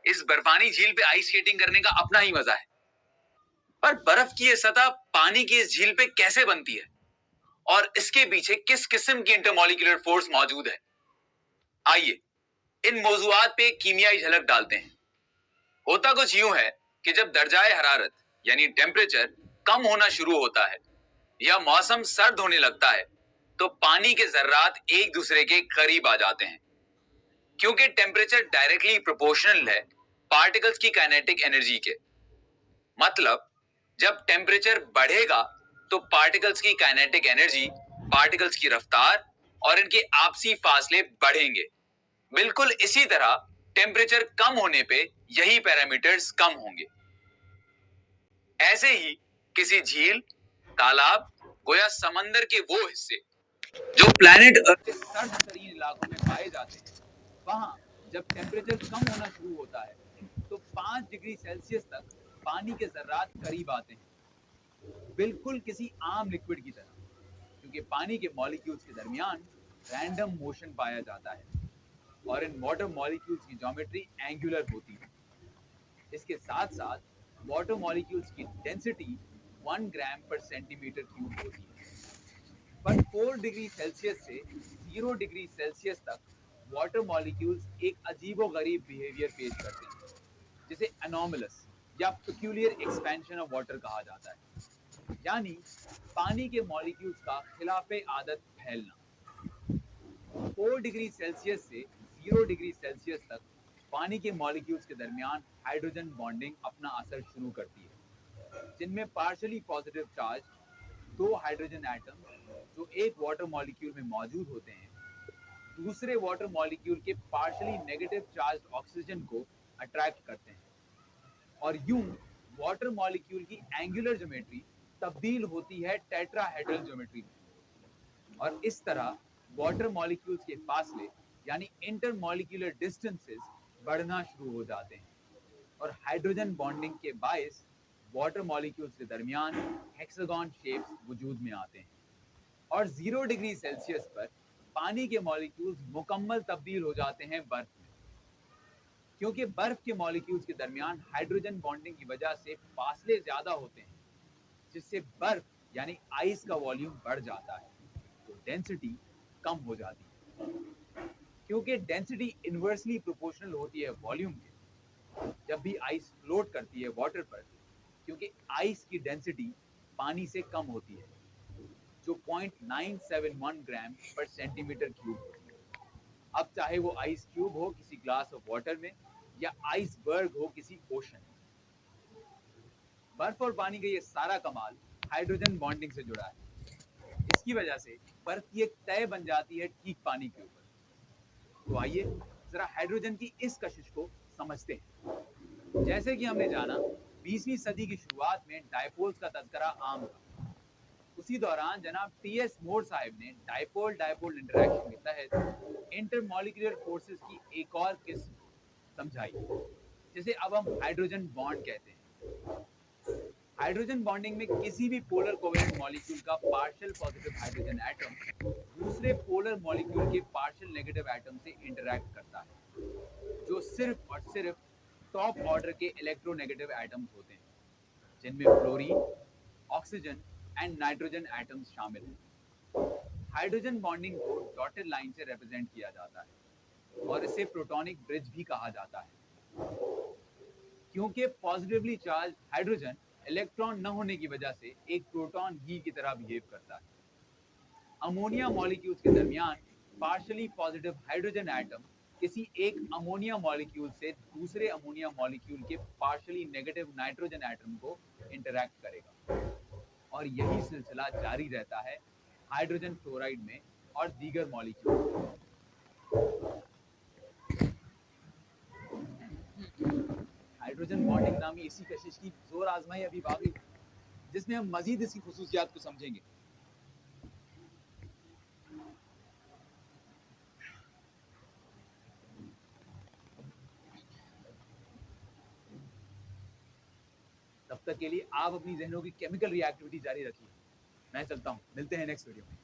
इस बर्फानी झील पे आइस स्केटिंग करने का अपना ही मजा है। पर बर्फ की ये सतह पानी की इस झील पे कैसे बनती है और इसके पीछे किस किस्म की इंटरमॉलिक्यूलर फोर्स मौजूद है, आइए इन मौजूआत पे कीमियाई झलक डालते हैं। होता कुछ यूं है कि जब दर्जाए हरारत यानी टेम्परेचर कम होना शुरू होता है या मौसम सर्द होने लगता है तो पानी के जर्रात एक दूसरे के करीब आ जाते हैं। क्योंकि टेम्परेचर डायरेक्टली प्रोपोर्शनल है पार्टिकल्स की काइनेटिक एनर्जी के। मतलब जब टेम्परेचर बढ़ेगा तो पार्टिकल्स की काइनेटिक एनर्जी, पार्टिकल्स की रफ्तार और इनके आपसी फासले बढ़ेंगे। बिल्कुल इसी तरह टेम्परेचर कम होने पे यही पैरामीटर्स कम होंगे। ऐसे ही किसी झील, तालाब या समंदर के वो हिस्से जो प्लैनेट अर्थ के सर्द तरीन इलाकों में पाए जाते हैं, वहां जब टेम्परेचर कम होना शुरू होता है तो 5 डिग्री सेल्सियस तक पानी के जर्रात करीब आते हैं, बिल्कुल किसी आम लिक्विड की तरह। क्योंकि पानी के मॉलिक्यूल्स के दरमियान रैंडम मोशन पाया जाता है और इन वाटर मॉलिक्यूल्स की ज्योमेट्री एंगुलर होती है। इसके साथ साथ वाटर मॉलिक्यूल्स की डेंसिटी 1 ग्राम पर सेंटीमीटर क्यूब होती है। पर 4 डिग्री सेल्सियस से 0 डिग्री सेल्सियस तक वाटर मॉलिक्यूल्स एक अजीबोगरीब बिहेवियर पेश करते हैं, जिसे एनोमलस या पेक्यूलियर एक्सपेंशन ऑफ वाटर कहा जाता है, यानी पानी के मॉलिक्यूल्स का खिलाफे आदत फैलना। 4 डिग्री सेल्सियस से 0 डिग्री सेल्सियस तक पानी के मॉलिक्यूल्स के दरमियान हाइड्रोजन बॉन्डिंग अपना असर शुरू करती है, जिनमें partially positive charge 2 hydrogen atom जो एक वाटर मॉलिक्यूल में मौजूद होते हैं, दूसरे वाटर मॉलिक्यूल के पार्शियली नेगेटिव चार्ज ऑक्सीजन को अट्रैक्ट करते हैं और यूं वाटर मॉलिक्यूल की एंगुलर ज्योमेट्री तब्दील होती है टेट्राहेड्रल ज्योमेट्री में। और इस तरह वाटर मॉलिक्यूल्स के फासले यानी इंटरमॉलिक्यूलर डिस्टेंसेस बढ़ना शुरू हो जाते हैं और हाइड्रोजन बॉन्डिंग के बायस वाटर मॉलिक्यूल्स के दरमियान हेक्सागन शेप्स वजूद में आते हैं। और 0 डिग्री सेल्सियस पर पानी के मॉलिक्यूल्स मुकम्मल तब्दील हो जाते हैं बर्फ में। क्योंकि बर्फ के मॉलिक्यूल्स के दरमियान हाइड्रोजन बॉन्डिंग की वजह से फासले ज्यादा होते हैं, जिससे बर्फ यानी आइस का वॉल्यूम बढ़ जाता है तो डेंसिटी कम हो जाती है। क्योंकि डेंसिटी इनवर्सली प्रोपोर्शनल होती है वॉल्यूम के जब भी आइस फ्लोट करती है वाटर पर, क्योंकि आइस की डेंसिटी पानी से कम होती है जो 0.971 ग्राम पर सेंटीमीटर क्यूब होती है। अब चाहे वो आइस क्यूब हो किसी ग्लास ऑफ वाटर में या आइसबर्ग हो किसी ओशन में। बर्फ और पानी का ये सारा कमाल हाइड्रोजन बॉन्डिंग से जुड़ा है। इसकी वजह से बर्फ की एक तय बन जाती है ठीक पानी के ऊपर। तो आइए जरा हाइड्रोजन की इस कशिश को समझते हैं। जैसे कि हमने जाना 20वीं सदी की शुरुआत में डायपोल्स का तज़किरा आम था। उसी दौरान जनाब टीएस मोर साहब ने डायपोल डायपोल इंटरेक्शन के तहत इंटरमॉलिक्यूलर फोर्सेस की एक और किस्म समझाई, जिसे अब हम हाइड्रोजन बॉन्ड कहते हैं। हाइड्रोजन बॉन्डिंग में किसी भी पोलर कोवेलेंट मॉलिक्यूल का पार्शियल पॉजिटिव हाइड्रोजन एटम दूसरे पोलर मॉलिक्यूल के पार्शियल नेगेटिव एटम से इंटरैक्ट करता है, जो सिर्फ और सिर्फ टॉप ऑर्डर के इलेक्ट्रोनेगेटिव एटम्स होते हैं, जिनमें fluorine, oxygen and nitrogen atoms शामिल हैं। हाइड्रोजन बॉन्डिंग को डॉटेड लाइन से रिप्रेजेंट किया जाता है और इसे प्रोटॉनिक ब्रिज भी कहा जाता है। क्योंकि पॉजिटिवली चार्ज हाइड्रोजन इलेक्ट्रॉन न होने की वजह से एक प्रोटॉन ही की तरह बिहेव करता है। अमोनिया मॉलिक्यूल्स के दरमियान पार्शियली पॉजिटिव हाइड्रोजन एटम किसी एक अमोनिया मॉलिक्यूल से दूसरे अमोनिया मॉलिक्यूल के पार्शियली नेगेटिव नाइट्रोजन एटम को इंटरैक्ट करेगा और यही सिलसिला जारी रहता है हाइड्रोजन फ्लोराइड में और दीगर मॉलिक्यूल। हाइड्रोजन बॉन्डिंग नामी इसी कशिश की जोर आजमाई अभी बाकी, जिसमें हम मजीद इसकी खुसूसियात को समझेंगे। तब तक के लिए आप अपनी जहनों की केमिकल रिएक्टिविटी जारी रखिए। मैं चलता हूं, मिलते हैं नेक्स्ट वीडियो में।